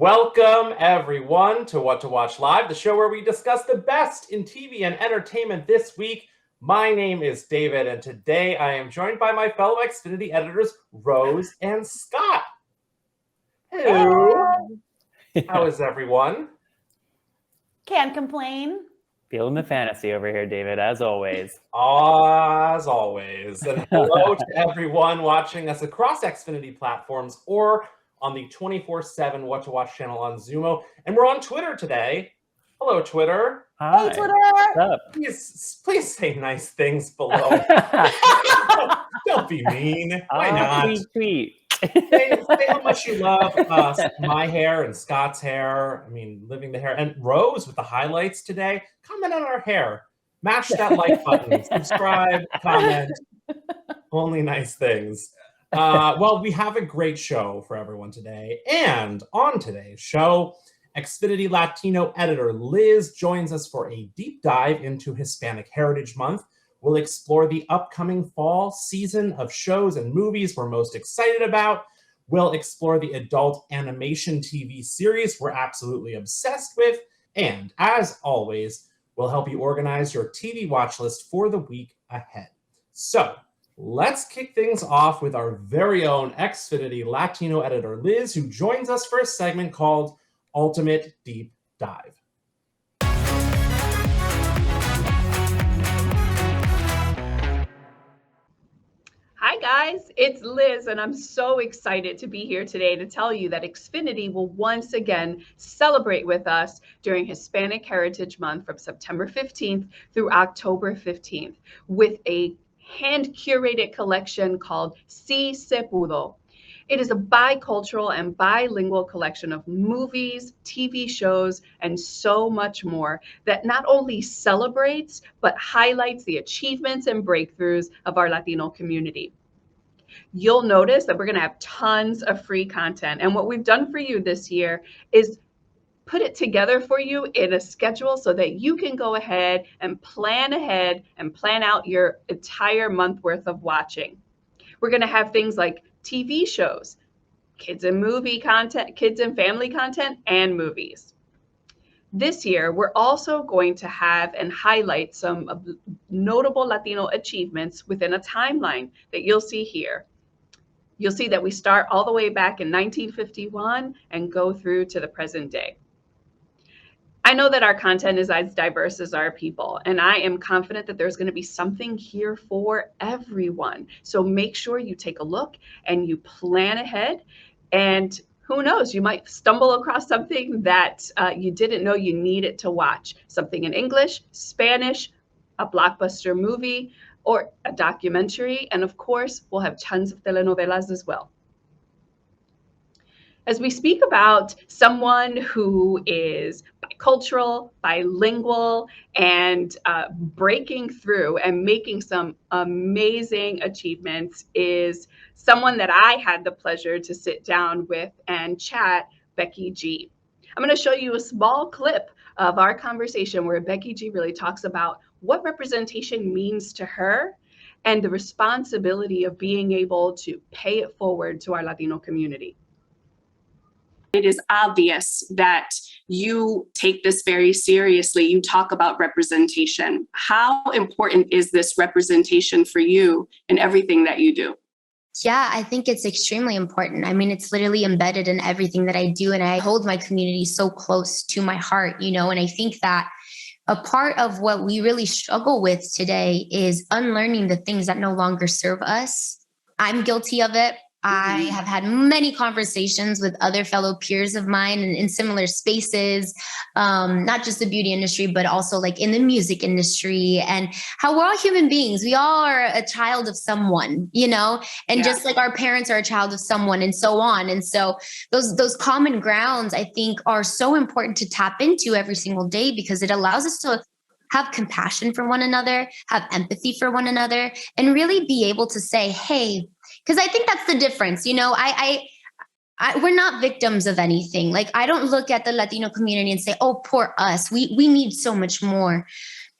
Welcome, everyone, to What to Watch Live, the show where we discuss the best in TV and entertainment this week. My name is David, and today I am joined by my fellow Xfinity editors, Rose and Scott. Hello. How is everyone? Can't complain. Feeling the fantasy over here, David, as always. As always. And hello to everyone watching us across Xfinity platforms or on the 24/7 What to Watch channel on Zumo. And we're on Twitter today. Hello, Twitter. Hi. Hey, Twitter. What's up? Please say nice things below. Don't be mean. Why not? Tweet. Say how much you love my hair and Scott's hair. I mean, living the hair. And Rose with the highlights today. Comment on our hair. Mash that like button. Subscribe, comment. Only nice things. Well, we have a great show for everyone today. And on today's show, Xfinity Latino editor Liz joins us for a deep dive into Hispanic Heritage Month. We'll explore the upcoming fall season of shows and movies we're most excited about. We'll explore the adult animation TV series we're absolutely obsessed with. And as always, we'll help you organize your TV watch list for the week ahead. So let's kick things off with our very own Xfinity Latino editor Liz, who joins us for a segment called Ultimate Deep Dive. Hi guys, it's Liz, and I'm so excited to be here today to tell you that Xfinity will once again celebrate with us during Hispanic Heritage Month from September 15th through October 15th with a hand-curated collection called Si Se Pudo. It is a bicultural and bilingual collection of movies, TV shows, and so much more that not only celebrates, but highlights the achievements and breakthroughs of our Latino community. You'll notice that we're going to have tons of free content. And what we've done for you this year is put it together for you in a schedule so that you can go ahead and plan out your entire month worth of watching. We're going to have things like TV shows, kids and movie content, kids and family content, and movies. This year, we're also going to have and highlight some notable Latino achievements within a timeline that you'll see here. You'll see that we start all the way back in 1951 and go through to the present day. I know that our content is as diverse as our people, and I am confident that there's going to be something here for everyone. So make sure you take a look and you plan ahead, and who knows, you might stumble across something that you didn't know you needed to watch. Something in English, Spanish, a blockbuster movie, or a documentary. And of course, we'll have tons of telenovelas as well. As we speak about someone who is bicultural, bilingual, and breaking through and making some amazing achievements is someone that I had the pleasure to sit down with and chat, Becky G. I'm going to show you a small clip of our conversation where Becky G really talks about what representation means to her and the responsibility of being able to pay it forward to our Latino community. It is obvious that you take this very seriously. You talk about representation. How important is this representation for you in everything that you do? Yeah, I think it's extremely important. I mean, it's literally embedded in everything that I do, and I hold my community so close to my heart, and I think that a part of what we really struggle with today is unlearning the things that no longer serve us. I'm guilty of it. I have had many conversations with other fellow peers of mine in similar spaces, not just the beauty industry, but also like in the music industry, and how we're all human beings. We all are a child of someone, and just like our parents are a child of someone and so on. And so those common grounds, I think, are so important to tap into every single day because it allows us to have compassion for one another, have empathy for one another, and really be able to say, hey, because I think that's the difference. We're not victims of anything. Like, I don't look at the Latino community and say, oh, poor us. We need so much more.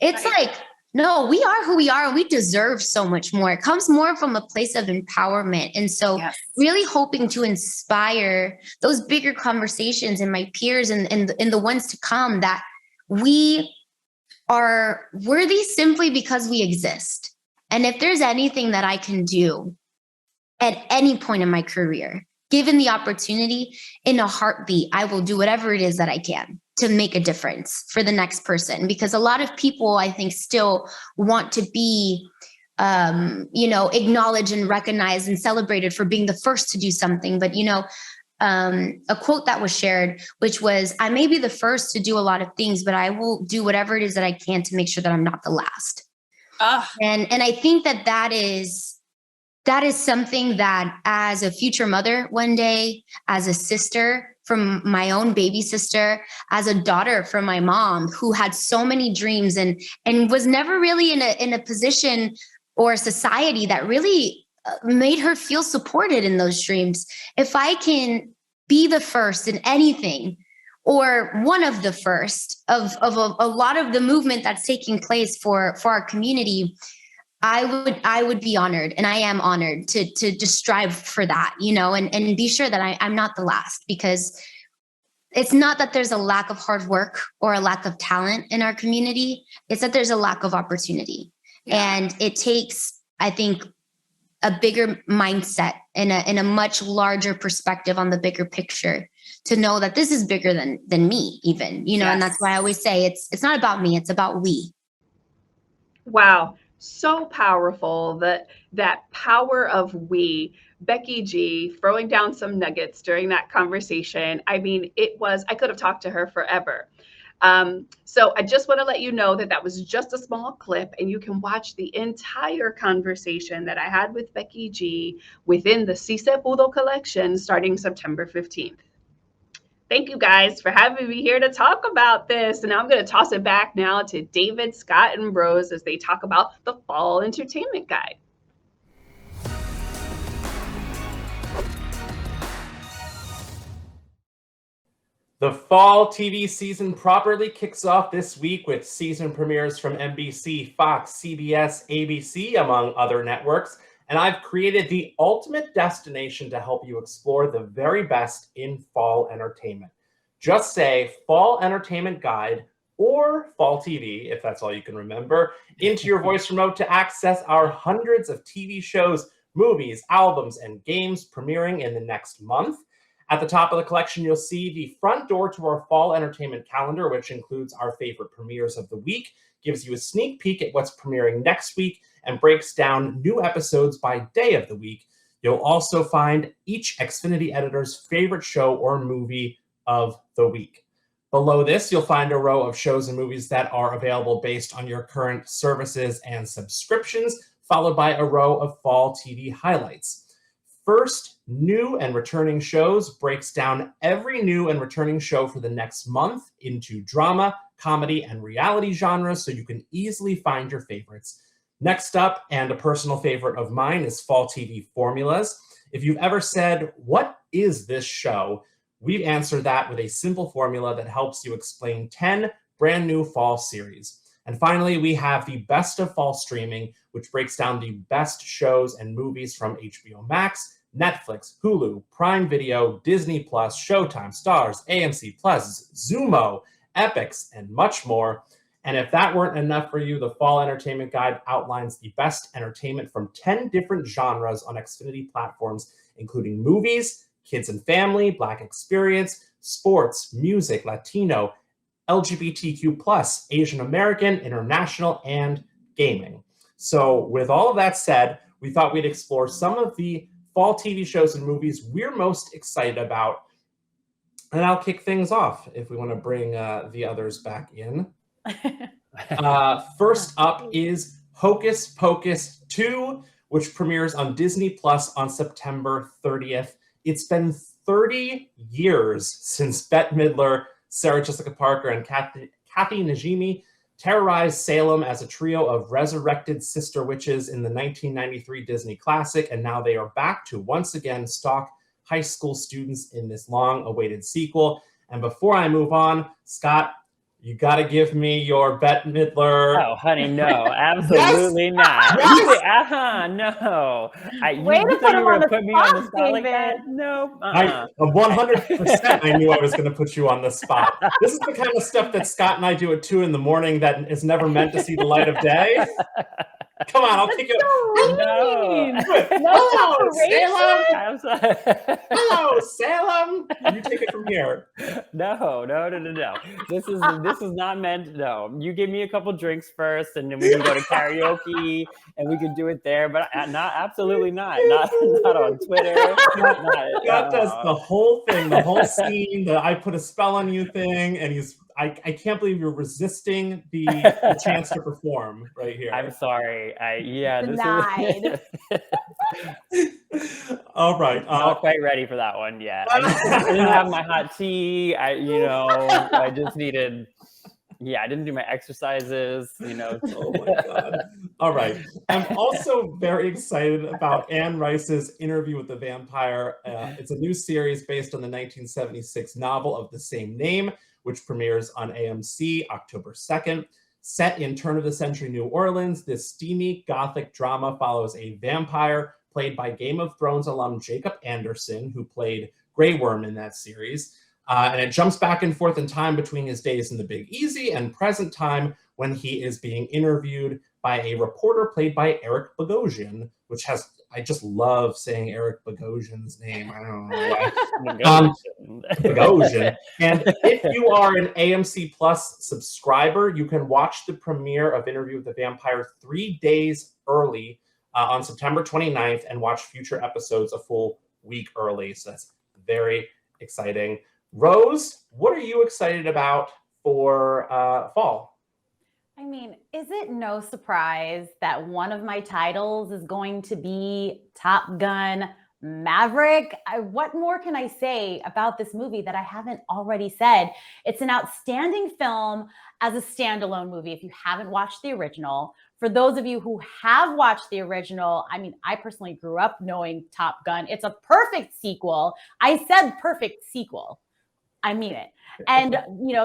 It's right. Like, No, we are who we are, and we deserve so much more. It comes more from a place of empowerment. And so really hoping to inspire those bigger conversations in my peers and in the ones to come, that we are worthy simply because we exist. And if there's anything that I can do at any point in my career, given the opportunity, in a heartbeat, I will do whatever it is that I can to make a difference for the next person. Because a lot of people, I think, still want to be, acknowledged and recognized and celebrated for being the first to do something. But, a quote that was shared, which was, I may be the first to do a lot of things, but I will do whatever it is that I can to make sure that I'm not the last. And I think that is something that, as a future mother one day, as a sister from my own baby sister, as a daughter from my mom who had so many dreams and was never really in a position or a society that really made her feel supported in those dreams. If I can be the first in anything, or one of the first of a lot of the movement that's taking place for our community, I would be honored, and I am honored to just strive for that, and be sure that I'm not the last, because it's not that there's a lack of hard work or a lack of talent in our community. It's that there's a lack of opportunity. And it takes, I think, a bigger mindset and a much larger perspective on the bigger picture to know that this is bigger than me even, and that's why I always say it's not about me, it's about we. Wow. So powerful, that power of we. Becky G throwing down some nuggets during that conversation. I mean, I could have talked to her forever. So I just want to let you know that was just a small clip, and you can watch the entire conversation that I had with Becky G within the Si Se Pudo collection starting September 15th. Thank you guys for having me here to talk about this. And now I'm going to toss it back now to David, Scott, and Rose as they talk about the Fall Entertainment Guide. The fall TV season properly kicks off this week with season premieres from NBC, Fox, CBS, ABC, among other networks. And I've created the ultimate destination to help you explore the very best in fall entertainment. Just say Fall Entertainment Guide or Fall TV, if that's all you can remember, into your voice remote to access our hundreds of TV shows, movies, albums, and games premiering in the next month. At the top of the collection, you'll see the front door to our fall entertainment calendar, which includes our favorite premieres of the week, gives you a sneak peek at what's premiering next week, and breaks down new episodes by day of the week. You'll also find each Xfinity editor's favorite show or movie of the week. Below this, you'll find a row of shows and movies that are available based on your current services and subscriptions, followed by a row of fall TV highlights. First, new and returning shows breaks down every new and returning show for the next month into drama, comedy, and reality genres, so you can easily find your favorites. Next up, and a personal favorite of mine, is Fall TV Formulas. If you've ever said, "What is this show?" we've answered that with a simple formula that helps you explain 10 brand new fall series. And finally, we have the Best of Fall Streaming, which breaks down the best shows and movies from HBO Max, Netflix, Hulu, Prime Video, Disney+, Showtime, Stars, AMC+, Zumo, Epix, and much more. And if that weren't enough for you, the Fall Entertainment Guide outlines the best entertainment from 10 different genres on Xfinity platforms, including movies, kids and family, Black experience, sports, music, Latino, LGBTQ+, Asian American, international, and gaming. So with all of that said, we thought we'd explore some of the fall TV shows and movies we're most excited about. And I'll kick things off if we want to bring the others back in. First up is Hocus Pocus 2, which premieres on Disney Plus on September 30th. It's been 30 years since Bette Midler, Sarah Jessica Parker, and Kathy Najimy terrorized Salem as a trio of resurrected sister witches in the 1993 Disney classic, and now they are back to once again stalk high school students in this long-awaited sequel. And before I move on, Scott, You got to give me your Bette Midler. Oh, honey, no, absolutely not. Yes! You say, no. Way to You put thought you him were on gonna the put me on the spot, spot like that? David. No. I 100% I knew I was going to put you on the spot. This is the kind of stuff that Scott and I do at 2 a.m. that is never meant to see the light of day. Come on, I'll take you. No. Hello, Salem. I'm sorry. Hello, Salem. You take it from here. No. This is not meant. No, you give me a couple drinks first, and then we can go to karaoke, and we can do it there. But not absolutely not. Not on Twitter. Scott does the whole thing, the whole scene, the I put a spell on you thing, and I can't believe you're resisting the chance to perform right here. I'm sorry. Denied. All right. Not quite ready for that one yet. I didn't have my hot tea. I just needed. Yeah, I didn't do my exercises. Oh my God. All right. I'm also very excited about Anne Rice's Interview with the Vampire. It's a new series based on the 1976 novel of the same name, which premieres on AMC October 2nd. Set in turn-of-the-century New Orleans, this steamy Gothic drama follows a vampire played by Game of Thrones alum Jacob Anderson, who played Grey Worm in that series. And it jumps back and forth in time between his days in the Big Easy and present time when he is being interviewed by a reporter played by Eric Bogosian, I just love saying Eric Bogosian's name. I don't know why. Bogosian. And if you are an AMC Plus subscriber, you can watch the premiere of Interview with the Vampire 3 days early on September 29th and watch future episodes a full week early. So that's very exciting. Rose, what are you excited about for fall? I mean, is it no surprise that one of my titles is going to be Top Gun Maverick? What more can I say about this movie that I haven't already said? It's an outstanding film as a standalone movie. If you haven't watched the original, for those of you who have watched the original, I mean, I personally grew up knowing Top Gun. It's a perfect sequel. I said perfect sequel. I mean it. And,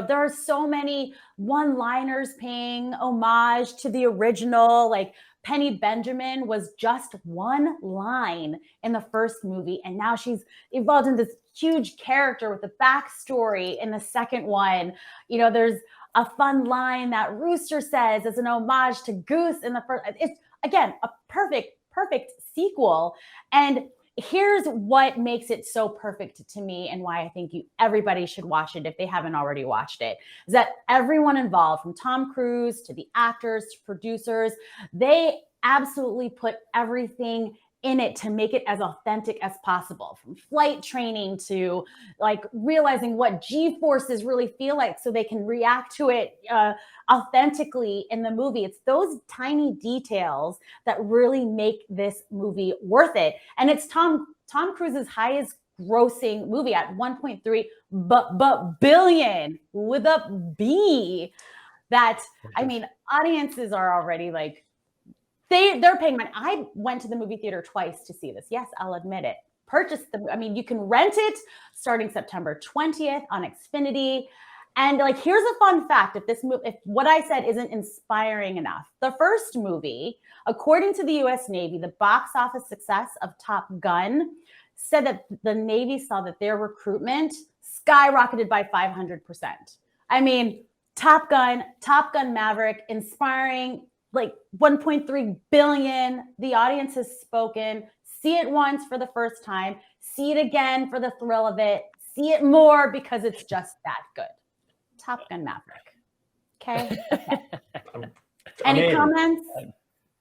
there are so many one-liners paying homage to the original. Like Penny Benjamin was just one line in the first movie. And now she's evolved into this huge character with a backstory in the second one. There's a fun line that Rooster says as an homage to Goose in the first. It's, again, a perfect sequel. And here's what makes it so perfect to me and why I think everybody should watch it if they haven't already watched it, is that everyone involved, from Tom Cruise to the actors to producers, they absolutely put everything in it to make it as authentic as possible, from flight training to like realizing what G-forces really feel like so they can react to it authentically in the movie. It's those tiny details that really make this movie worth it. And it's Tom Cruise's highest grossing movie at 1.3 billion with a B. That, I mean, audiences are already like, they're paying money. I went to the movie theater twice to see this. Yes, I'll admit it. You can rent it starting September 20th on Xfinity. And here's a fun fact. If what I said isn't inspiring enough, the first movie, according to the US Navy, the box office success of Top Gun said that the Navy saw that their recruitment skyrocketed by 500%. I mean, Top Gun Maverick, inspiring, 1.3 billion. The audience has spoken. See it once for the first time. See it again for the thrill of it. See it more because it's just that good. Top Gun Maverick. Okay. Any comments?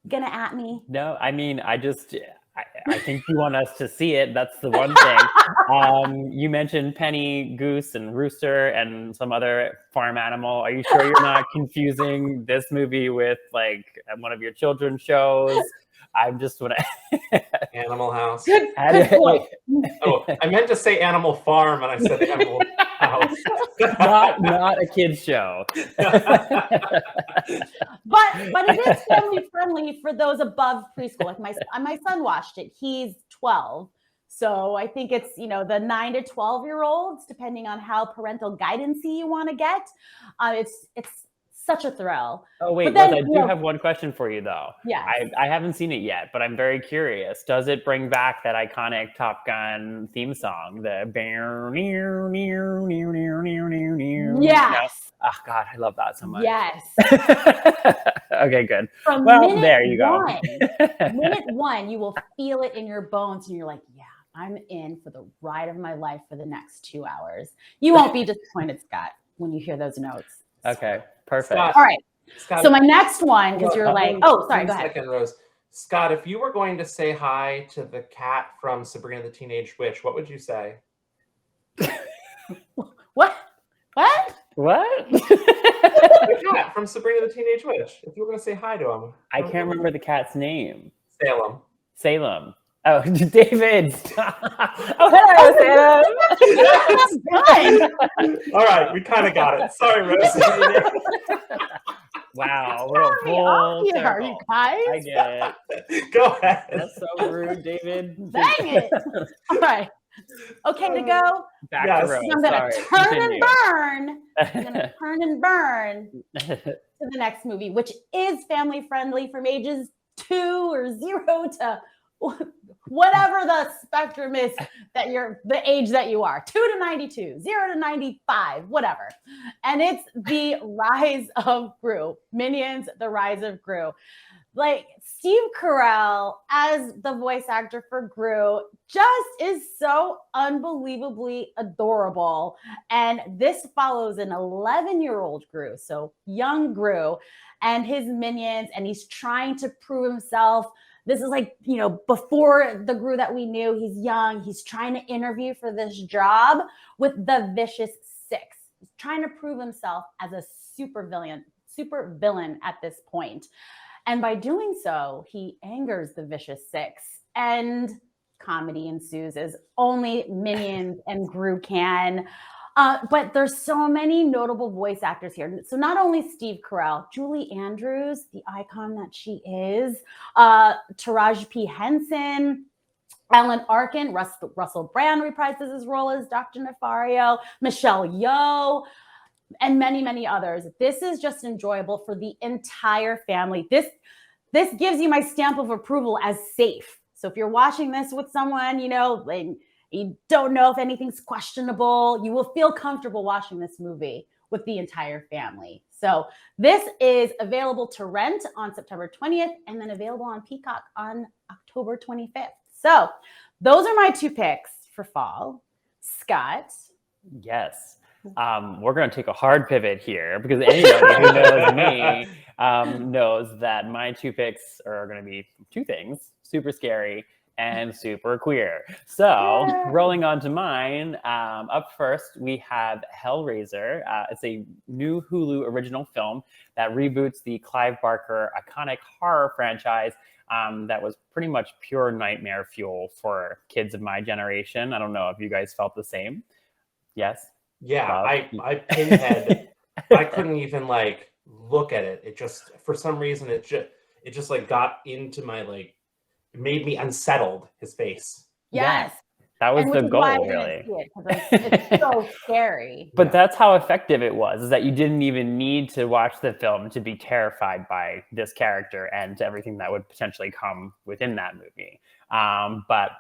Gonna at me? No, I mean, I think you want us to see it. That's the one thing. You mentioned Penny, Goose, and Rooster, and some other farm animal. Are you sure you're not confusing this movie with one of your children's shows? I'm just Animal House. Good point. Oh, I meant to say Animal Farm, and I said Animal House. not a kid's show. But it is family friendly for those above preschool. My son watched it. He's 12. So I think it's, the 9 to 12-year-olds, depending on how parental guidance you want to get. It's such a thrill. Oh, wait, But then, Liz, I do have one question for you, though. Yes. I haven't seen it yet, but I'm very curious. Does it bring back that iconic Top Gun theme song? The Yes. Oh, God, I love that so much. Yes. Okay, good. From Well, there you go. Minute one, you will feel it in your bones, and you're like, yeah, I'm in for the ride of my life for the next 2 hours. You won't be disappointed, Scott, when you hear those notes. Okay, perfect. Scott, All right. Scott, So my next one, because you're like, oh, sorry, go ahead. Second, Rose. Scott, if you were going to say hi to the cat from Sabrina the Teenage Witch, what would you say? What? The cat from Sabrina the Teenage Witch. If you were going to say hi to him. I can't remember the cat's name. Salem. Oh, David. Oh, hello, Salem. All right, we kind of got it. Sorry, Rose. Wow, what a full you circle. guys. I get it. Go ahead. That's so rude, David. Dang it. All right. Okay to go? Back Yes. to Rose. I'm going to turn and burn. I'm going to turn and burn burn. to the next movie, which is family friendly from ages 2 or 0 to whatever the spectrum is that you're the age that you are, 2 to 92, 0 to 95, whatever. And it's the Rise of Gru, Minions, the Rise of Gru. Like Steve Carell as the voice actor for Gru just is so unbelievably adorable. And this follows an 11-year-old Gru, so young Gru, and his minions, and he's trying to prove himself. This is like, before the Gru that we knew. He's young. He's trying to interview for this job with the Vicious Six. He's trying to prove himself as a super villain at this point. And by doing so, he angers the Vicious Six, and comedy ensues as only Minions and Gru can. But there's so many notable voice actors here. So not only Steve Carell, Julie Andrews, the icon that she is, Taraji P. Henson, Alan Arkin, Russell Brand reprises his role as Dr. Nefario, Michelle Yeoh, and many, many others. This is just enjoyable for the entire family. This gives you my stamp of approval as safe. So if you're watching this with someone, and you don't know if anything's questionable, you will feel comfortable watching this movie with the entire family. So this is available to rent on September 20th and then available on Peacock on October 25th. So those are my 2 picks for fall. Scott? Yes. We're going to take a hard pivot here because anybody who knows me knows that my 2 picks are going to be 2 things: super scary and super queer. So rolling on to mine, up first, we have Hellraiser. It's a new Hulu original film that reboots the Clive Barker iconic horror franchise that was pretty much pure nightmare fuel for kids of my generation. I don't know if you guys felt the same. Yes? Yeah, Bob? I Pinhead. I couldn't even look at it. It just, for some reason, it just got into my it made me unsettled. His face. Yes. That was the goal, why I really. didn't see it, 'cause it's so scary. But that's how effective it was, is that you didn't even need to watch the film to be terrified by this character and everything that would potentially come within that movie. But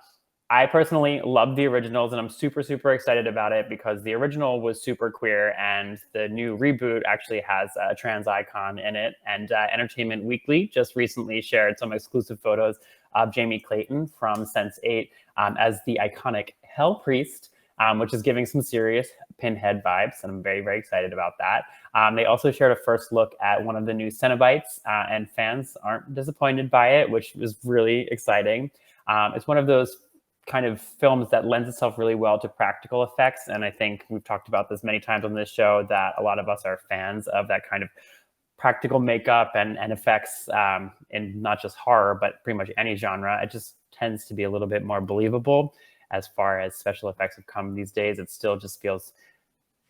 I personally love the originals, and I'm super, super excited about it because the original was super queer, and the new reboot actually has a trans icon in it. And Entertainment Weekly just recently shared some exclusive photos of Jamie Clayton from Sense8 as the iconic Hell Priest, which is giving some serious Pinhead vibes, and I'm very, very excited about that. They also shared a first look at one of the new Cenobites, and fans aren't disappointed by it, which is really exciting. It's one of those kind of films that lends itself really well to practical effects, and I think we've talked about this many times on this show that a lot of us are fans of that kind of practical makeup and effects in not just horror, but pretty much any genre. It just tends to be a little bit more believable as far as special effects have come these days. It still just feels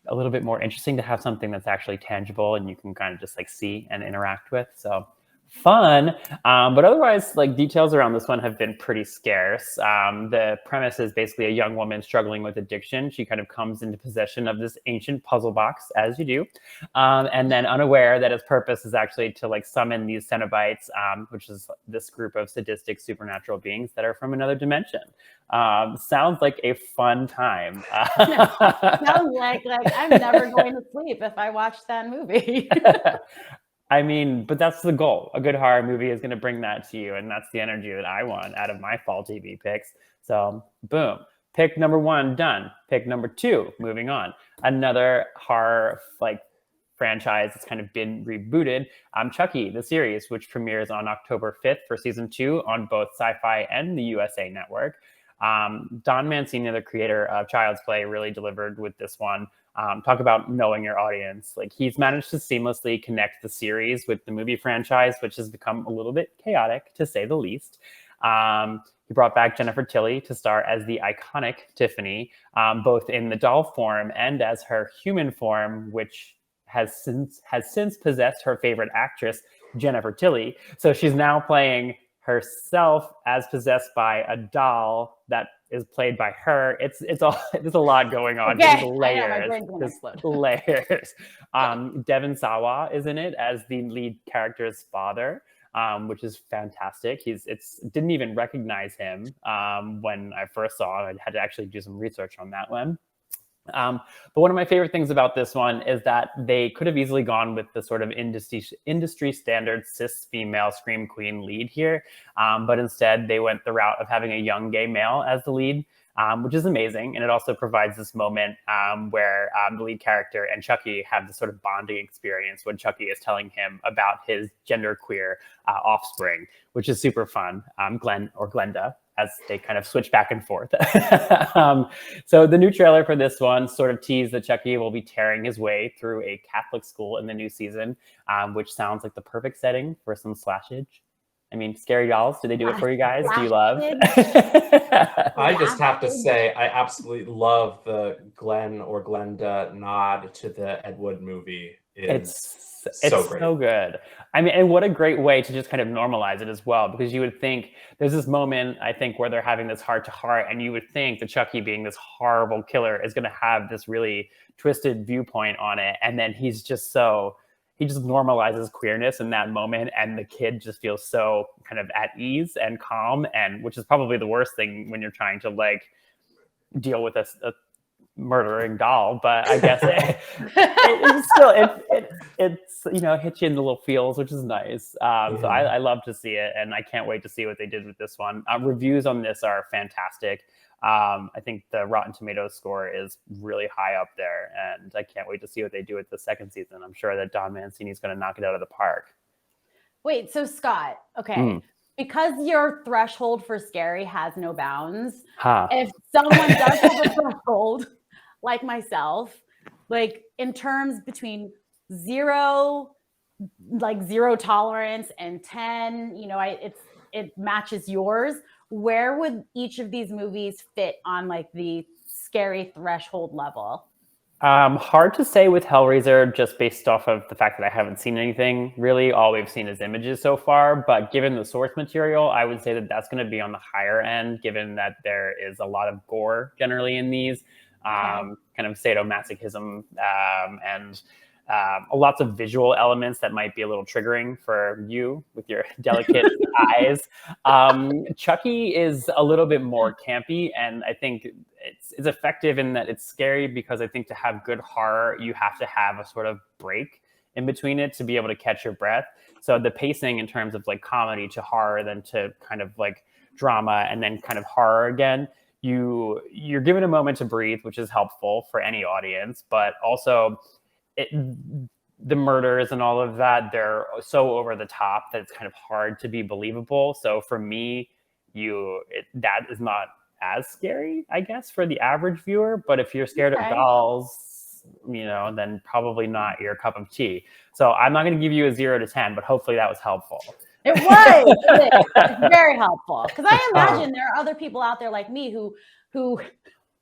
a little bit more interesting to have something that's actually tangible and you can kind of just see and interact with. So fun. But otherwise, like details around this one have been pretty scarce. The premise is basically a young woman struggling with addiction. She kind of comes into possession of this ancient puzzle box, as you do, and then unaware that its purpose is actually to like summon these Cenobites, which is this group of sadistic supernatural beings that are from another dimension. Sounds like a fun time. Sounds like I'm never going to sleep if I watch that movie. I mean, but that's the goal. A good horror movie is going to bring that to you, and that's the energy that I want out of my fall TV picks. So, boom. Pick number 1 done. Pick number 2, moving on. Another horror like franchise that's kind of been rebooted. Chucky, the series, which premieres on October 5th for season 2 on both Sci-Fi and the USA Network. Don Mancini, the creator of Child's Play, really delivered with this one. Talk about knowing your audience. Like he's managed to seamlessly connect the series with the movie franchise, which has become a little bit chaotic to say the least. He brought back Jennifer Tilly to star as the iconic Tiffany, both in the doll form and as her human form, which has since possessed her favorite actress, Jennifer Tilly. So she's now playing herself as possessed by a doll that is played by her. It's there's a lot going on. Okay. There's layers. There's layers. Devon Sawa is in it as the lead character's father, which is fantastic. Didn't even recognize him when I first saw it. I had to actually do some research on that one. But one of my favorite things about this one is that they could have easily gone with the sort of industry standard cis female scream queen lead here. But instead they went the route of having a young gay male as the lead, which is amazing. And it also provides this moment where the lead character and Chucky have this sort of bonding experience when Chucky is telling him about his genderqueer offspring, which is super fun. Glenn or Glenda, as they kind of switch back and forth. So the new trailer for this one sort of teased that Chucky will be tearing his way through a Catholic school in the new season, which sounds like the perfect setting for some slashage. I mean, scary dolls, do they do it for you guys? Do you love? I just have to say, I absolutely love the Glenn or Glenda nod to the Ed Wood movie. It's so great. So good. I mean, and what a great way to just kind of normalize it as well, because you would think there's this moment, I think, where they're having this heart to heart, and you would think that Chucky, being this horrible killer, is going to have this really twisted viewpoint on it. And then he just normalizes queerness in that moment, and the kid just feels so kind of at ease and calm, and which is probably the worst thing when you're trying to like deal with a murdering doll. But I guess it's you know, hits you in the little feels, which is nice. So I love to see it, and I can't wait to see what they did with this one. Reviews on this are fantastic. I think the Rotten Tomatoes score is really high up there, and I can't wait to see what they do with the second season. I'm sure that Don Mancini is going to knock it out of the park. Wait, so Scott, okay, because your threshold for scary has no bounds, if someone does have a threshold, like myself, like in terms between zero tolerance and 10, you know, it matches yours. Where would each of these movies fit on like the scary threshold level? Hard to say with Hellraiser, just based off of the fact that I haven't seen anything really. All we've seen is images so far, but given the source material, I would say that that's going to be on the higher end, given that there is a lot of gore generally in these, kind of sadomasochism, and lots of visual elements that might be a little triggering for you with your delicate eyes. Chucky is a little bit more campy, and I think it's effective in that it's scary, because I think to have good horror, you have to have a sort of break in between it to be able to catch your breath. So the pacing in terms of like comedy to horror, then to kind of like drama, and then kind of horror again, you're given a moment to breathe, which is helpful for any audience, but also the murders and all of that, they're so over the top that it's kind of hard to be believable. So for me, that is not as scary, I guess, for the average viewer. But if you're scared of dolls, you know, then probably not your cup of tea. So I'm not going to give you a 0 to 10, but hopefully that was helpful. It was. It's very helpful, because I imagine there are other people out there like me who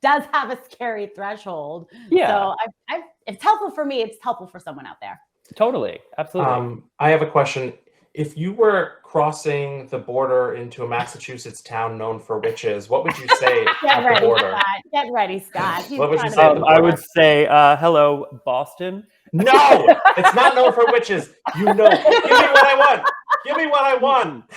does have a scary threshold. Yeah. So if it's helpful for me, it's helpful for someone out there. Totally. Absolutely. I have a question. If you were crossing the border into a Massachusetts town known for witches, what would you say Get at the ready, border? Scott. Get ready, Scott. He's What would you trying to say at be the I border? would say, hello, Boston. No, it's not known for witches. You know, give me what I want. Give me what I want.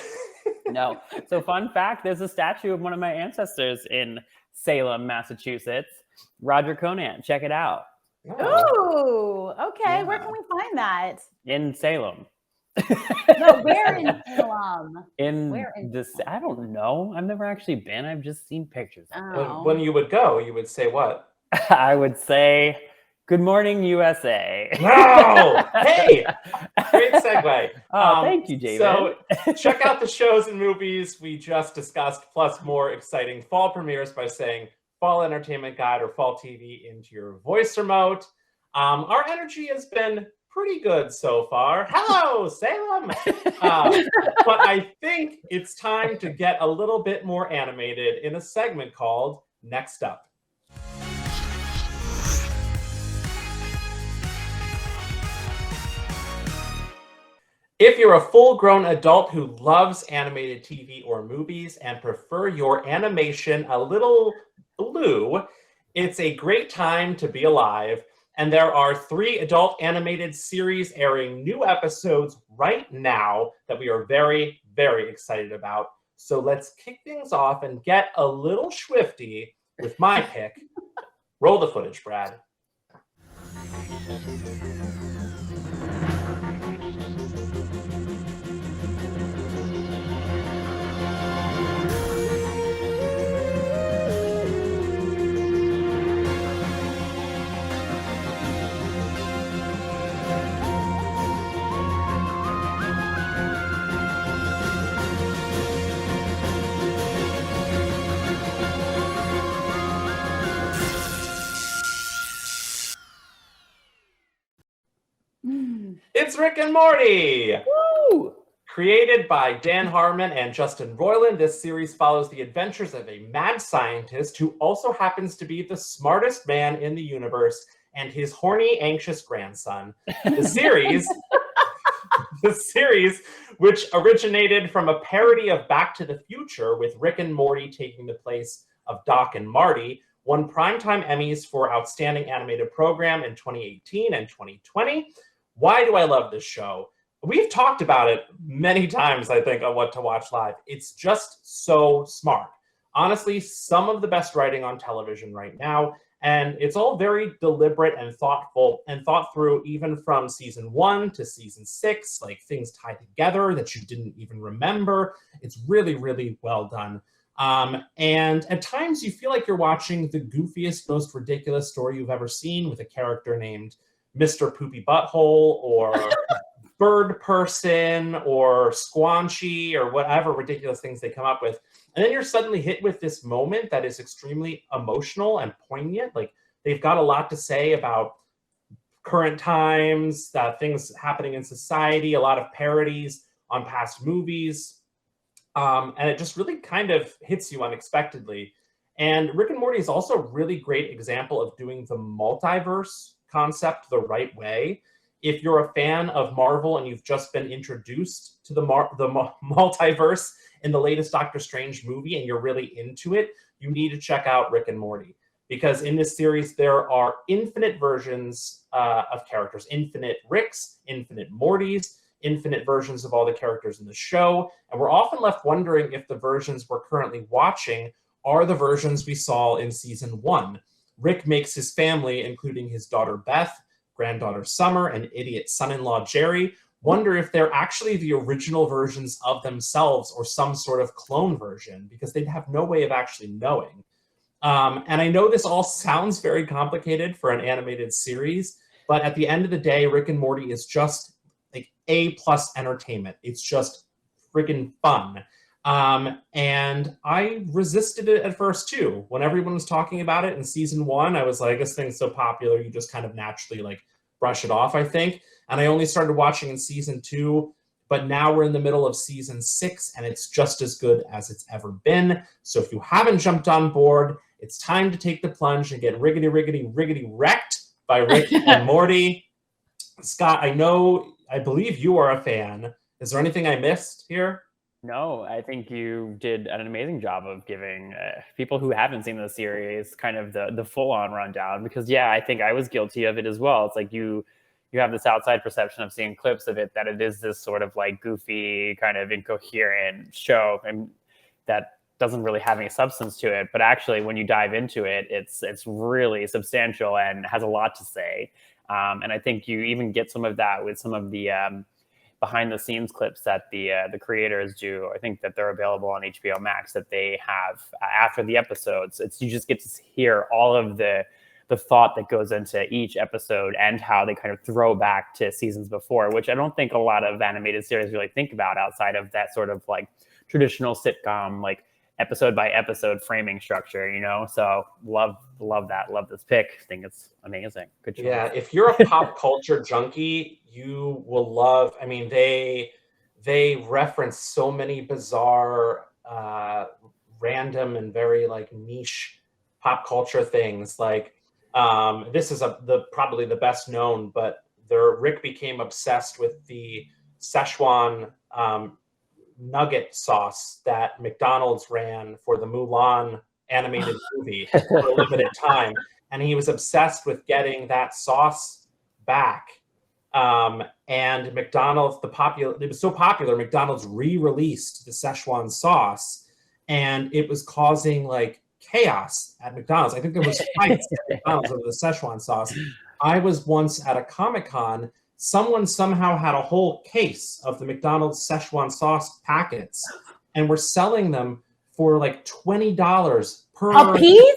No. So fun fact, there's a statue of one of my ancestors in Salem, Massachusetts. Roger Conan. Check it out. Ooh, okay. Yeah. Where can we find that? In Salem. No, where in Salem? Where in this, I don't know. I've never actually been. I've just seen pictures of it. Oh. When you would go, you would say what? I would say, good morning, USA. No! Hey! Great segue. Thank you, David. So check out the shows and movies we just discussed, plus more exciting fall premieres by saying Fall Entertainment Guide or Fall TV into your voice remote. Our energy has been pretty good so far. Hello, Salem! But I think it's time to get a little bit more animated in a segment called Next Up. If you're a full-grown adult who loves animated TV or movies and prefer your animation a little blue, it's a great time to be alive. And there are 3 adult animated series airing new episodes right now that we are very, very excited about. So let's kick things off and get a little swifty with my pick. Roll the footage, Brad. It's Rick and Morty! Woo! Created by Dan Harmon and Justin Roiland, this series follows the adventures of a mad scientist who also happens to be the smartest man in the universe and his horny, anxious grandson. The series, which originated from a parody of Back to the Future with Rick and Morty taking the place of Doc and Marty, won Primetime Emmys for Outstanding Animated Program in 2018 and 2020. Why do I love this show? We've talked about it many times, I think, on What to Watch Live. It's just so smart. Honestly, some of the best writing on television right now, and it's all very deliberate and thoughtful and thought through even from season 1 to season 6, like things tied together that you didn't even remember. It's really, really well done. And at times you feel like you're watching the goofiest, most ridiculous story you've ever seen with a character named Mr. Poopy Butthole or Bird Person or Squanchy or whatever ridiculous things they come up with. And then you're suddenly hit with this moment that is extremely emotional and poignant. Like they've got a lot to say about current times, things happening in society, a lot of parodies on past movies. And it just really kind of hits you unexpectedly. And Rick and Morty is also a really great example of doing the multiverse concept the right way. If you're a fan of Marvel and you've just been introduced to the multiverse in the latest Doctor Strange movie and you're really into it, you need to check out Rick and Morty. Because in this series, there are infinite versions of characters, infinite Ricks, infinite Mortys, infinite versions of all the characters in the show. And we're often left wondering if the versions we're currently watching are the versions we saw in season 1. Rick makes his family, including his daughter Beth, granddaughter Summer, and idiot son-in-law Jerry, wonder if they're actually the original versions of themselves or some sort of clone version, because they'd have no way of actually knowing. And I know this all sounds very complicated for an animated series, but at the end of the day, Rick and Morty is just like A+ entertainment. It's just freaking fun. And I resisted it at first too. When everyone was talking about it in season 1, I was like, this thing's so popular, you just kind of naturally like brush it off, I think. And I only started watching in season 2, but now we're in the middle of season 6 and it's just as good as it's ever been. So if you haven't jumped on board, it's time to take the plunge and get riggedy wrecked by Rick and Morty. Scott, I believe you are a fan. Is there anything I missed here? No, I think you did an amazing job of giving people who haven't seen the series kind of the full-on rundown. Because yeah, I think I was guilty of it as well. It's like you have this outside perception of seeing clips of it that it is this sort of like goofy, kind of incoherent show, and that doesn't really have any substance to it. But actually, when you dive into it, it's really substantial and has a lot to say. And I think you even get some of that with some of the behind the scenes clips that the creators do. I think that they're available on HBO Max that they have after the episodes. You just get to hear all of the thought that goes into each episode and how they kind of throw back to seasons before, which I don't think a lot of animated series really think about outside of that sort of like traditional sitcom, like episode by episode framing structure, So love that. Love this pick. I think it's amazing. Good choice. Yeah, if you're a pop culture junkie, you will love. I mean, they reference so many bizarre, random and very like niche pop culture things. Like this is probably the best known, but Rick became obsessed with the Szechuan nugget sauce that McDonald's ran for the Mulan animated movie for a limited time. And he was obsessed with getting that sauce back. And McDonald's, it was so popular, McDonald's re-released the Szechuan sauce, and it was causing like chaos at McDonald's. I think there was fights at McDonald's over the Szechuan sauce. I was once at a Comic-Con. Someone somehow had a whole case of the McDonald's Szechuan sauce packets and were selling them for like $20 A piece?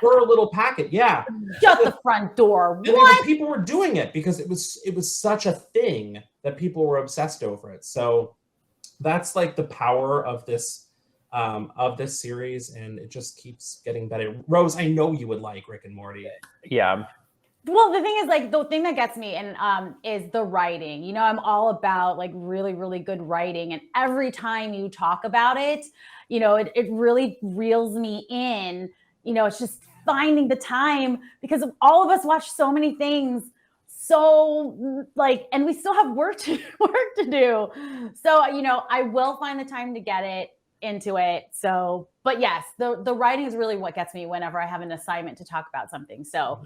per little packet. Yeah. Shut the front door. And What? people were doing it because it was such a thing that people were obsessed over it. So that's like the power of this series, and it just keeps getting better. Rose, I know you would like Rick and Morty. Yeah. Well, the thing is, like, the thing that gets me is the writing. I'm all about like really, really good writing. And every time you talk about it, it really reels me in. It's just finding the time, because all of us watch so many things. So like, and we still have work to do. So, I will find the time to get into it. So, but yes, the writing is really what gets me whenever I have an assignment to talk about something. So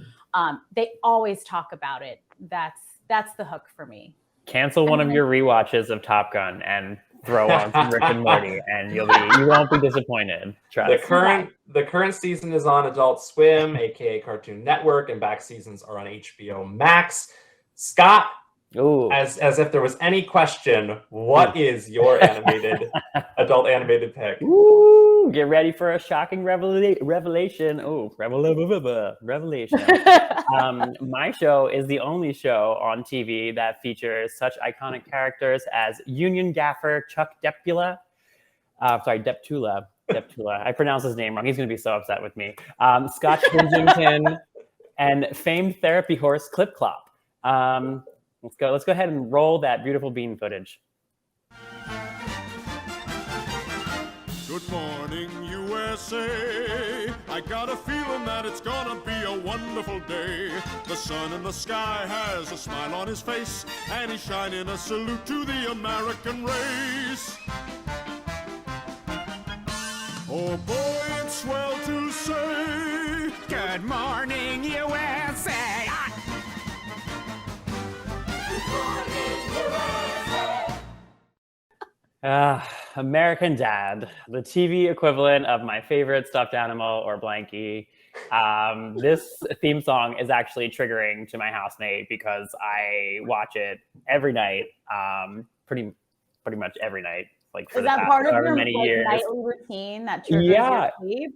they always talk about it. That's the hook for me. Cancel one of your rewatches of Top Gun and throw on some Rick and Morty, and you won't be disappointed. Trust. The current season is on Adult Swim, aka Cartoon Network, and back seasons are on HBO Max. Scott, Ooh. As if there was any question, what is your adult animated pick? Ooh, get ready for a shocking revelation. Oh, revelation. My show is the only show on TV that features such iconic characters as Union Gaffer Chuck Deptula. Deptula. I pronounced his name wrong. He's going to be so upset with me. Scott Kensington and famed therapy horse Clip Clop. Let's go ahead and roll that beautiful bean footage. Good morning, USA. I got a feeling that it's gonna be a wonderful day. The sun in the sky has a smile on his face, and he's shining a salute to the American race. Oh boy, it's swell to say, good morning, USA. American Dad, the TV equivalent of my favorite stuffed animal or blankie. This theme song is actually triggering to my housemate because I watch it every night, pretty much every night. Like for is the that past part of however your many years. nightly routine that triggers your sleep?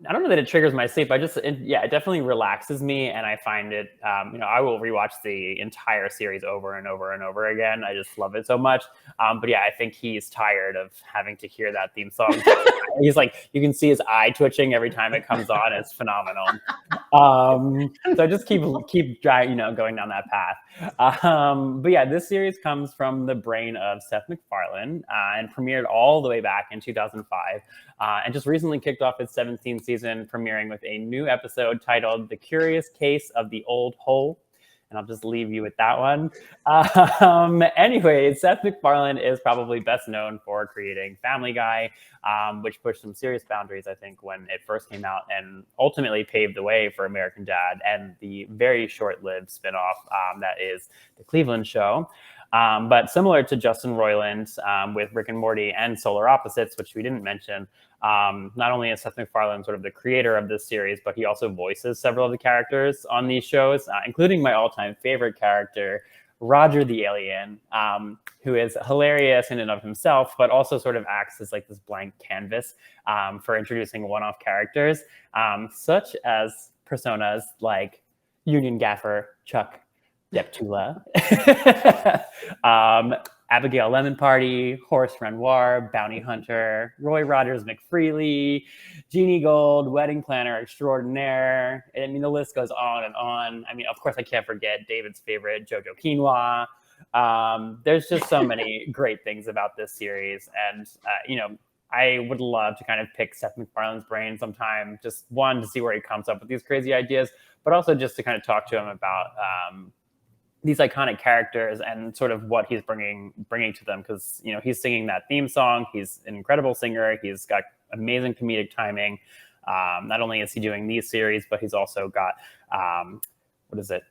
I don't know that it triggers my sleep. It definitely relaxes me, and I find it. I will rewatch the entire series over and over and over again. I just love it so much. But yeah, I think he's tired of having to hear that theme song. He's like, you can see his eye twitching every time it comes on. It's phenomenal. So I just keep going down that path. But yeah, this series comes from the brain of Seth MacFarlane and premiered all the way back in 2005, and just recently kicked off its 17th season, premiering with a new episode titled "The Curious Case of the Old Hole." and I'll just leave you with that one. Anyway, Seth MacFarlane is probably best known for creating Family Guy, which pushed some serious boundaries, I think, when it first came out, and ultimately paved the way for American Dad and the very short-lived spinoff that is The Cleveland Show. But similar to Justin Roiland with Rick and Morty and Solar Opposites, which we didn't mention, not only is Seth MacFarlane sort of the creator of this series, but he also voices several of the characters on these shows, including my all-time favorite character, Roger the Alien, who is hilarious in and of himself, but also sort of acts as like this blank canvas for introducing one-off characters, such as personas like Union Gaffer Chuck Deptula, Abigail Lemon Party, Horace Renoir, Bounty Hunter, Roy Rogers McFreely, Jeannie Gold, Wedding Planner Extraordinaire. I mean, the list goes on and on. I mean, of course, I can't forget David's favorite, Jojo Quinoa. There's just so many great things about this series. And, you know, I would love to kind of pick Seth MacFarlane's brain sometime, just one, to see where he comes up with these crazy ideas, but also just to kind of talk to him about these iconic characters and sort of what he's bringing to them. Because, you know, he's singing that theme song. He's an incredible singer. He's got amazing comedic timing. Not only is he doing these series, but he's also got, what is it?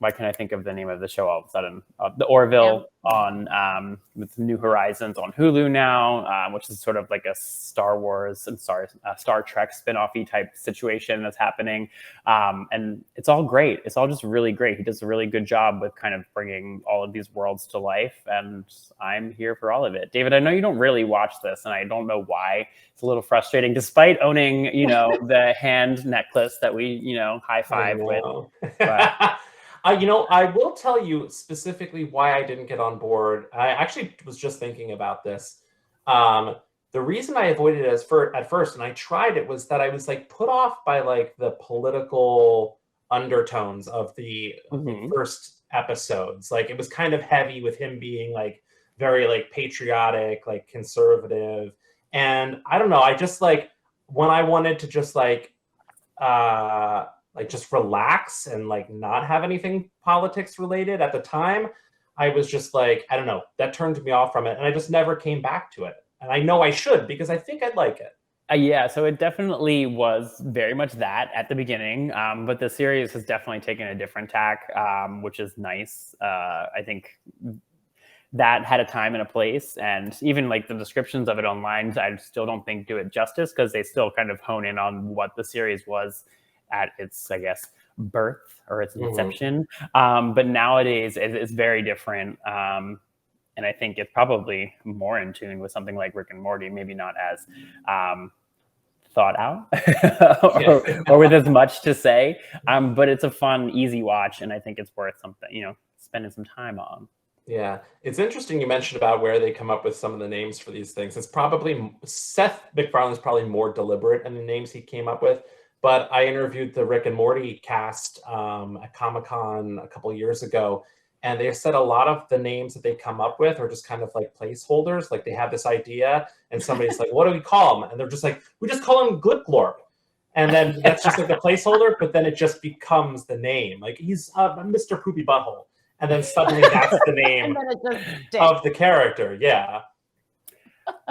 Why can't I think of the name of the show all of a sudden? The Orville on with New Horizons on Hulu now, which is sort of like a Star Wars and Star Trek spin-off-y type situation that's happening. And it's all great. It's all just really great. He does a really good job with kind of bringing all of these worlds to life, and I'm here for all of it. David, I know you don't really watch this, and I don't know why. It's a little frustrating, despite owning, you know, the hand necklace that we, you know, high five with. But you know, I will tell you specifically why I didn't get on board. I actually was just thinking about this. The reason I avoided it at first, and I tried it, was that I was like put off by like the political undertones of the first episodes. Like it was kind of heavy with him being like very like patriotic, like conservative. And I don't know, I just like when I wanted to just like just relax and like not have anything politics related at the time, I was just like, I don't know, that turned me off from it. And I just never came back to it. And I know I should, because I think I'd like it. Yeah, so it definitely was very much that at the beginning, but the series has definitely taken a different tack, which is nice. I think that had a time and a place, and even like the descriptions of it online, I still don't think do it justice, because they still kind of hone in on what the series was at its, I guess, birth or its inception. But nowadays it's very different. And I think it's probably more in tune with something like Rick and Morty, maybe not as thought out or with as much to say. But it's a fun, easy watch, and I think it's worth something, you know, spending some time on. Yeah, it's interesting you mentioned about where they come up with some of the names for these things. It's probably Seth MacFarlane is probably more deliberate in the names he came up with. But I interviewed the Rick and Morty cast at Comic-Con a couple of years ago, and they said a lot of the names that they come up with are just kind of like placeholders. Like they have this idea, and somebody's like, "What do we call him?" And they're just like, "We just call him Glorp." And then that's just like the placeholder, but then it just becomes the name. Like he's Mr. Poopy Butthole. And then suddenly that's the name of the character. Yeah.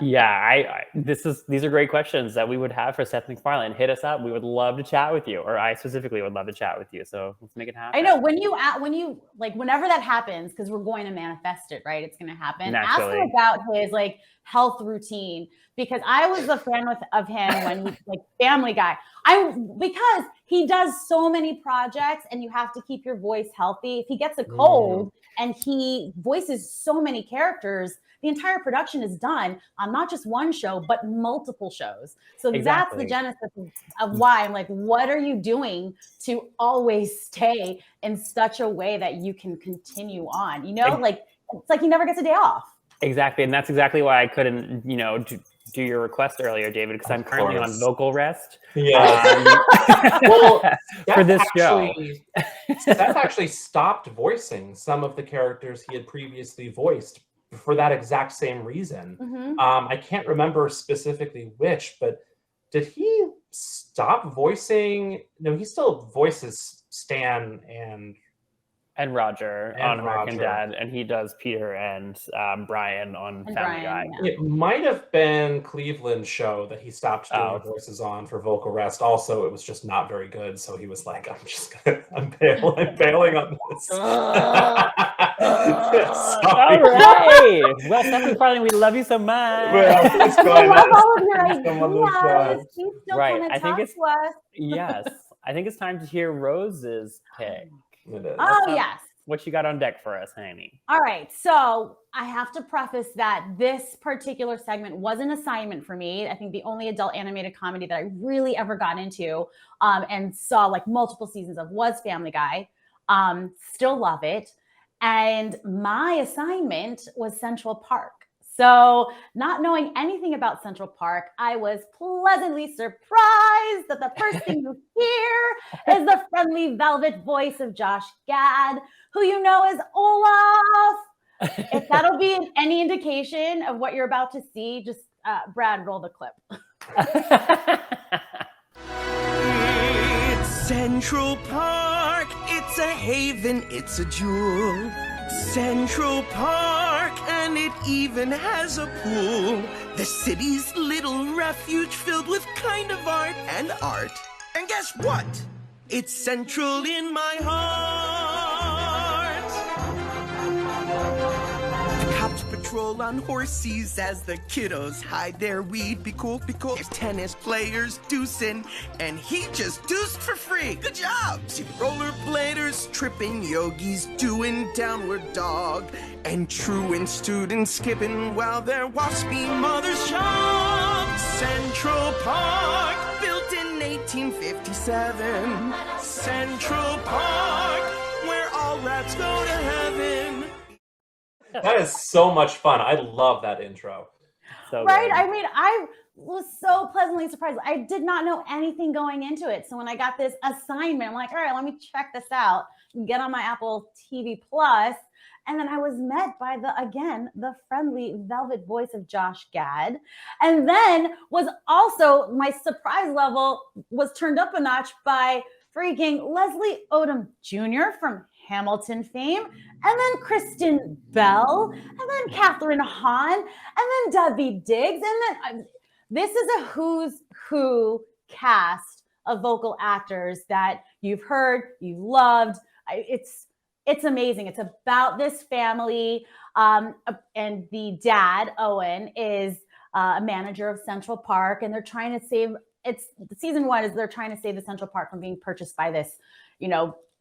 Yeah, these are great questions that we would have for Seth MacFarlane. Hit us up. We would love to chat with you, or I specifically would love to chat with you. So let's make it happen. I know when you like, whenever that happens, because we're going to manifest it, right? It's going to happen. Naturally. Ask him about his like health routine, because I was a fan of him when he like Family Guy. Because he does so many projects, and you have to keep your voice healthy. If he gets a cold and he voices so many characters, the entire production is done on not just one show, but multiple shows. So That's the genesis of why I'm like, what are you doing to always stay in such a way that you can continue on? You know, like it's like he never gets a day off. Exactly. And that's exactly why I couldn't, you know, do your request earlier, David, because I'm currently on vocal rest. Yeah. Well, for this show. Seth actually stopped voicing some of the characters he had previously voiced for that exact same reason. I can't remember specifically which, but did he stop voicing? No, he still voices Stan and And Roger And on American Roger. Dad, and he does Peter and Brian on And Family Brian, Guy. yeah. It might have been Cleveland's show that he stopped doing voices on for vocal rest. Also, it was just not very good, so he was like, I'm bailing on this. All Sorry. right. Well, Stephanie Farthing, we love you so much. Well, please I join love us. all of your Come on the show. ideas. Please still Right, come I and think talk it's- to us. Yes. I think it's time to hear Rose's pick. It is. Oh, Let's yes. What you got on deck for us, Hanny? All right. So I have to preface that this particular segment was an assignment for me. I think the only adult animated comedy that I really ever got into and saw like multiple seasons of was Family Guy. Still love it. And my assignment was Central Park. So not knowing anything about Central Park, I was pleasantly surprised that the first thing you hear is the friendly velvet voice of Josh Gad, who you know is Olaf. If that'll be any indication of what you're about to see, just Brad, roll the clip. It's Central Park, it's a haven, it's a jewel. Central Park, and it even has a pool. The city's little refuge filled with kind of art and art. And guess what? It's central in my heart. The cops patrol on horses as the kiddos hide their weed. Be cool, be cool. There's tennis players deucing, and he just deuced for free. Good job. See rollerbladers tripping, yogis doing downward dog, and truant students skipping while their waspy mothers shop. Central Park, built in 1857. Central Park, where all rats go to heaven. That is so much fun. I love that intro. So Right? good. I mean, I was so pleasantly surprised. I did not know anything going into it. So when I got this assignment, I'm like, all right, let me check this out, get on my Apple TV Plus. And then I was met by the friendly velvet voice of Josh Gad. And then was also, my surprise level was turned up a notch by freaking Leslie Odom Jr. from Hamilton fame, and then Kristen Bell, and then Catherine Hahn, and then Debbie Diggs. And then this is a who's who cast of vocal actors that you've heard, you've loved. It's amazing. It's about this family, and the dad, Owen, is a manager of Central Park, and they're trying to save. Season one is they're trying to save the Central Park from being purchased by this,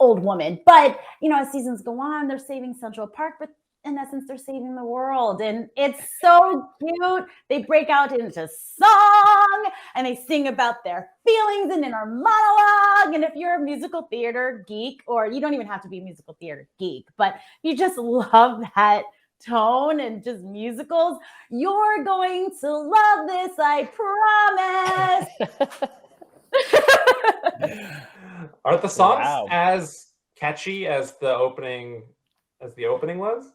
old woman. But as seasons go on, they're saving Central Park, but in essence, they're saving the world, and it's so cute. They break out into song, and they sing about their feelings and inner monologue. And if you're a musical theater geek, or you don't even have to be a musical theater geek, but you just love that tone and just musicals, you're going to love this, I promise. Are the songs Wow. as catchy as the opening was?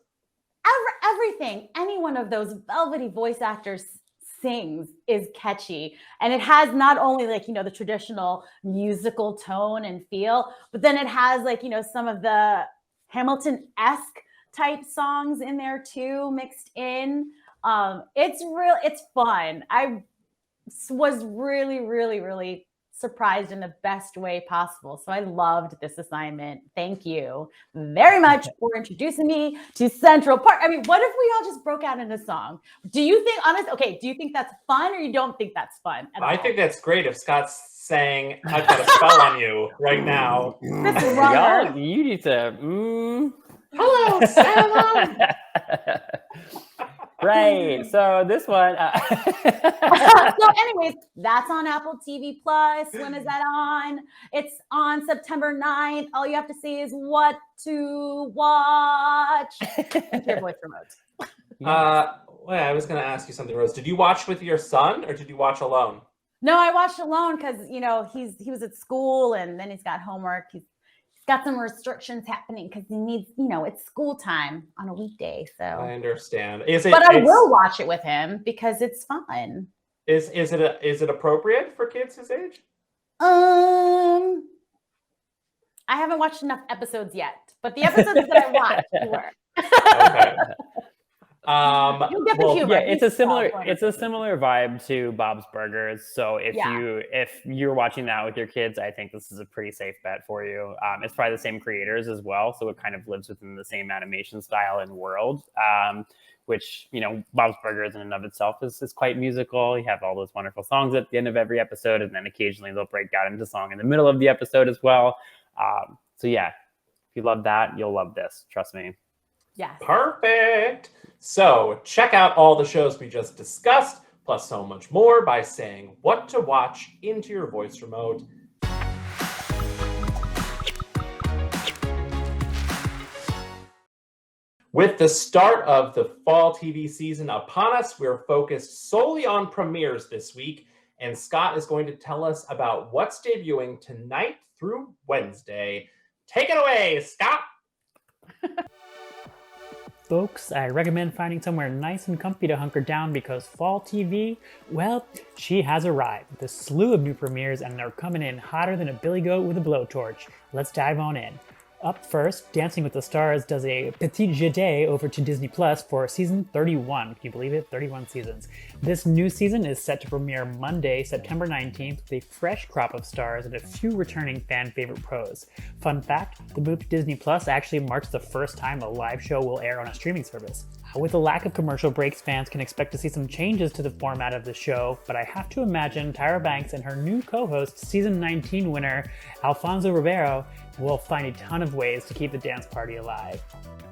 Everything any one of those velvety voice actors sings is catchy, and it has not only the traditional musical tone and feel, but then it has some of the Hamilton-esque type songs in there too, mixed in. It's fun. I was really, really, really surprised in the best way possible. So I loved this assignment. Thank you very much for introducing me to Central Park. I mean, what if we all just broke out in a song? Do you think that's fun, or you don't think that's fun at all? I think that's great if Scott's saying, I've got a spell on you right now. That's wrong. Y'all, you need to. Hello, Sam. Right. So this one. So anyways, that's on Apple TV Plus. When is that on? It's on September 9th. All you have to say is what to watch. Into your voice remote. I was going to ask you something, Rose. Did you watch with your son, or did you watch alone? No, I watched alone because he was at school, and then he's got homework. He's got some restrictions happening because he needs, it's school time on a weekday. So I understand. But I will watch it with him because it's fun. Is it appropriate for kids his age? I haven't watched enough episodes yet, but the episodes that I watched were. Okay. You'll get the well, humor. Yeah, it's a He's similar solid. it's a similar vibe to Bob's Burgers. So if Yeah. you're watching that with your kids, I think this is a pretty safe bet for you. It's probably the same creators as well, so it kind of lives within the same animation style and world. Which, you know, Bob's Burgers in and of itself is quite musical. You have all those wonderful songs at the end of every episode, and then occasionally they'll break out into song in the middle of the episode as well. So yeah, if you love that, you'll love this. Trust me. Yes. Perfect. So check out all the shows we just discussed, plus so much more by saying what to watch into your voice remote. With the start of the fall TV season upon us, we're focused solely on premieres this week, and Scott is going to tell us about what's debuting tonight through Wednesday. Take it away, Scott! Folks, I recommend finding somewhere nice and comfy to hunker down because fall TV, well, she has arrived with a slew of new premieres and they're coming in hotter than a billy goat with a blowtorch. Let's dive on in. Up first, Dancing with the Stars does a petit jeté over to Disney Plus for season 31. Can you believe it? 31 seasons. This new season is set to premiere Monday, September 19th with a fresh crop of stars and a few returning fan favorite pros. Fun fact, the move to Disney Plus actually marks the first time a live show will air on a streaming service. With a lack of commercial breaks, fans can expect to see some changes to the format of the show, but I have to imagine Tyra Banks and her new co-host, season 19 winner Alfonso Ribeiro, will find a ton of ways to keep the dance party alive.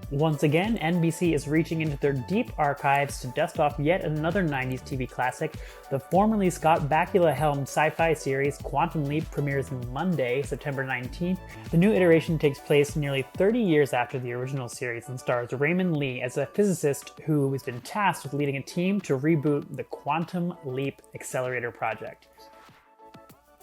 Once again, NBC is reaching into their deep archives to dust off yet another 90s TV classic. The formerly Scott Bakula-helmed sci-fi series Quantum Leap premieres Monday, September 19th. The new iteration takes place nearly 30 years after the original series and stars Raymond Lee as a physicist who has been tasked with leading a team to reboot the Quantum Leap Accelerator project.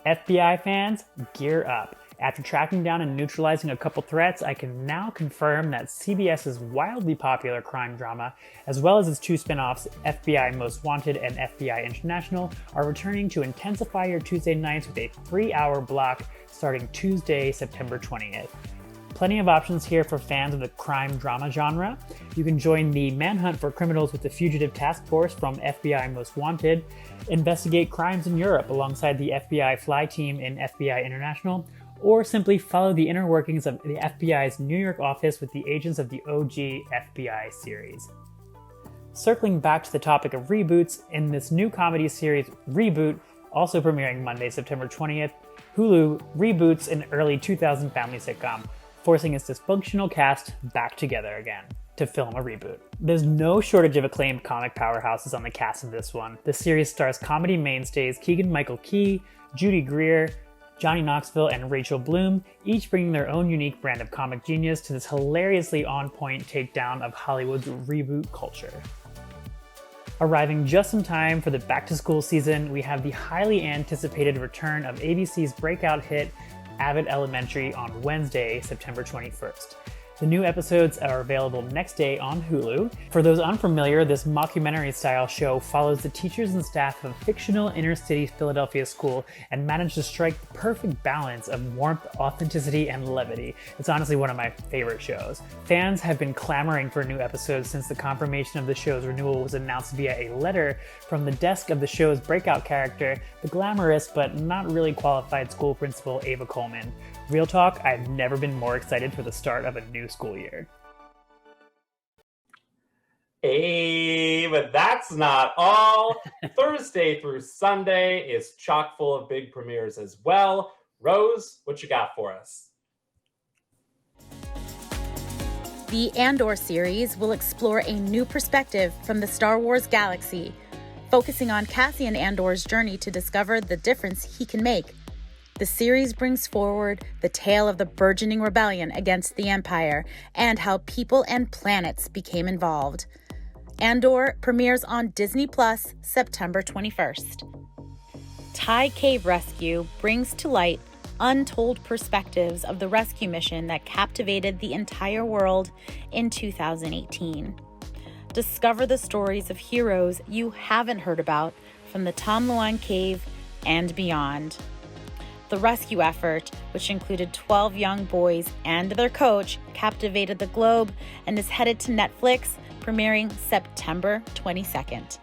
FBI fans, gear up. After tracking down and neutralizing a couple threats, I can now confirm that CBS's wildly popular crime drama, as well as its two spin-offs, FBI Most Wanted and FBI International, are returning to intensify your Tuesday nights with a 3-hour block starting Tuesday, September 20th. Plenty of options here for fans of the crime drama genre. You can join the manhunt for criminals with the Fugitive Task Force from FBI Most Wanted, investigate crimes in Europe alongside the FBI Fly Team in FBI International, or simply follow the inner workings of the FBI's New York office with the agents of the OG FBI series. Circling back to the topic of reboots, in this new comedy series, Reboot, also premiering Monday, September 20th, Hulu reboots an early 2000 family sitcom, forcing its dysfunctional cast back together again to film a reboot. There's no shortage of acclaimed comic powerhouses on the cast of this one. The series stars comedy mainstays Keegan-Michael Key, Judy Greer, Johnny Knoxville, and Rachel Bloom, each bringing their own unique brand of comic genius to this hilariously on-point takedown of Hollywood's reboot culture. Arriving just in time for the back-to-school season, we have the highly anticipated return of ABC's breakout hit Abbott Elementary on Wednesday, September 21st. The new episodes are available next day on Hulu. For those unfamiliar, this mockumentary-style show follows the teachers and staff of a fictional inner-city Philadelphia school and managed to strike the perfect balance of warmth, authenticity, and levity. It's honestly one of my favorite shows. Fans have been clamoring for new episodes since the confirmation of the show's renewal was announced via a letter from the desk of the show's breakout character, the glamorous but not really qualified school principal Ava Coleman. Real talk, I've never been more excited for the start of a new school year. Hey, but that's not all. Thursday through Sunday is chock full of big premieres as well. Rose, what you got for us? The Andor series will explore a new perspective from the Star Wars galaxy, focusing on Cassian Andor's journey to discover the difference he can make. The series brings forward the tale of the burgeoning rebellion against the Empire and how people and planets became involved. Andor premieres on Disney Plus September 21st. Thai Cave Rescue brings to light untold perspectives of the rescue mission that captivated the entire world in 2018. Discover the stories of heroes you haven't heard about from the Tom Luan Cave and beyond. The rescue effort, which included 12 young boys and their coach, captivated the globe and is headed to Netflix, premiering September 22nd.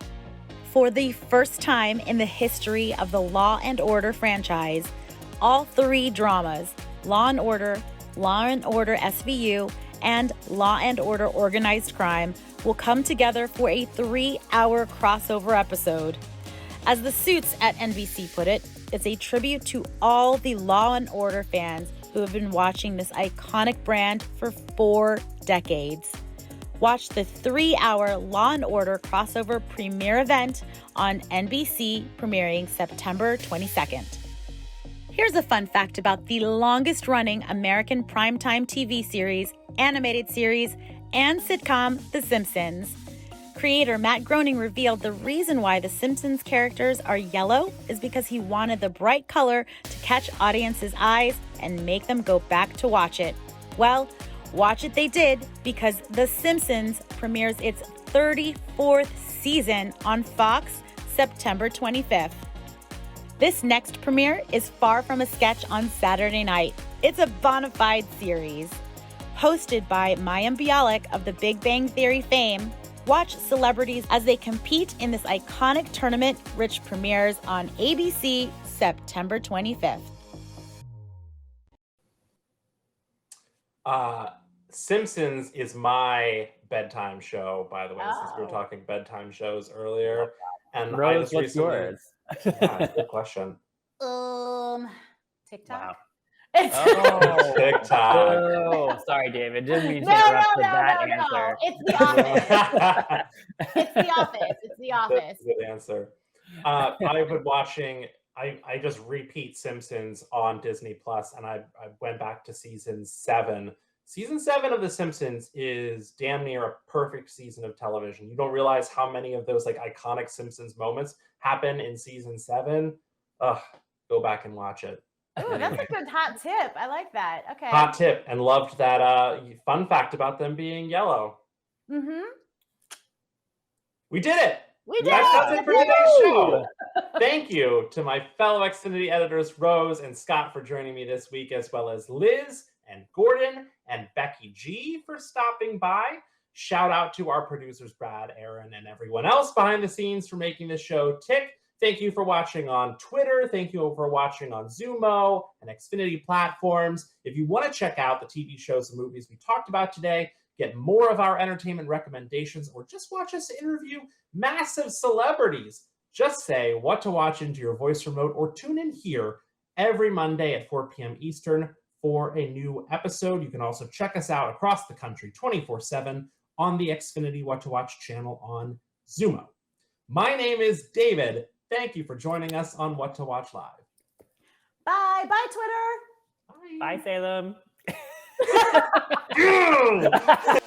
For the first time in the history of the Law & Order franchise, all 3 dramas, Law & Order SVU, and Law & Order Organized Crime, will come together for a 3-hour crossover episode. As the Suits at NBC put it, it's a tribute to all the Law & Order fans who have been watching this iconic brand for 4 decades. Watch the 3-hour Law & Order crossover premiere event on NBC, premiering September 22nd. Here's a fun fact about the longest-running American primetime TV series, animated series, and sitcom, The Simpsons. Creator Matt Groening revealed the reason why The Simpsons characters are yellow is because he wanted the bright color to catch audiences' eyes and make them go back to watch it. Well, watch it they did, because The Simpsons premieres its 34th season on Fox September 25th. This next premiere is far from a sketch on Saturday night. It's a bona fide series. Hosted by Mayim Bialik of the Big Bang Theory fame, watch celebrities as they compete in this iconic tournament, which premieres on ABC September 25th. Simpsons is my bedtime show, by the way, since we were talking bedtime shows earlier. And Rose, I just what's recently, yours? Yeah, good question. TikTok. Wow. It's TikTok. Oh, sorry, David. Didn't mean to no, interrupt with that no. answer. It's The Office. It's The Office. It's The Office. That's a good answer. I've been watching, I just repeat Simpsons on Disney Plus, and I went back to season 7. Season 7 of The Simpsons is damn near a perfect season of television. You don't realize how many of those like iconic Simpsons moments happen in season 7. Ugh, go back and watch it. Ooh, that's a good hot tip. I like that. Okay. Hot tip, and loved that fun fact about them being yellow. Mm-hmm. We did it. We did That does it. it for today's show. Thank you to my fellow Xfinity editors, Rose and Scott, for joining me this week, as well as Liz and Gordon and Becky G for stopping by. Shout out to our producers, Brad, Aaron, and everyone else behind the scenes for making this show tick. Thank you for watching on Twitter. Thank you for watching on Zumo and Xfinity platforms. If you want to check out the TV shows and movies we talked about today, get more of our entertainment recommendations, or just watch us interview massive celebrities, just say what to watch into your voice remote, or tune in here every Monday at 4 p.m. Eastern for a new episode. You can also check us out across the country 24/7 on the Xfinity What to Watch channel on Zumo. My name is David. Thank you for joining us on What to Watch Live. Bye. Bye, Twitter. Bye, Salem. Bye.